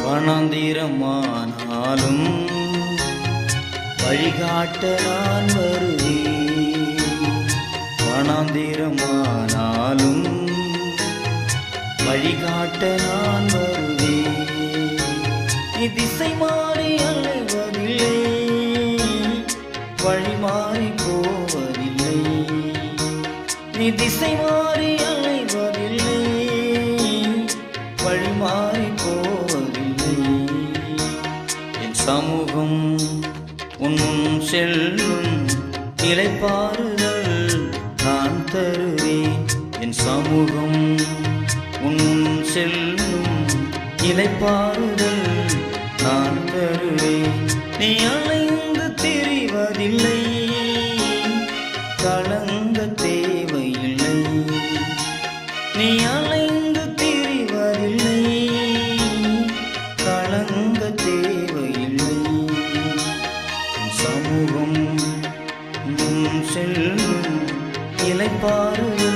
வனாந்திரமானாலும் வழிகாட்ட நான் வருவேன். வனாந்திரமானாலும் வழிகாட்ட நான் வருவேன். நீ திசை மாறி அலைவதில்லை, வழி மாறி போவதில்லை. நீ திசை மாறி அலைவதில்லை, வழி மாறி போவதில்லை. என் சமூகம் உன் செல்லும் இளைப்பாறுதல் நான் தருவேன். என் சமூகம் உன் செல்லும் இளைப்பாறுதல் நான் தருவேன். நீ அலைந்து திரிவதில்லை, கலங்க தேவையில்லை. நீ அலைந்து திரிவதில்லை, கலங்க தேவையில்லை. சமூகம் செல்லும் இளைப்பாறுதல்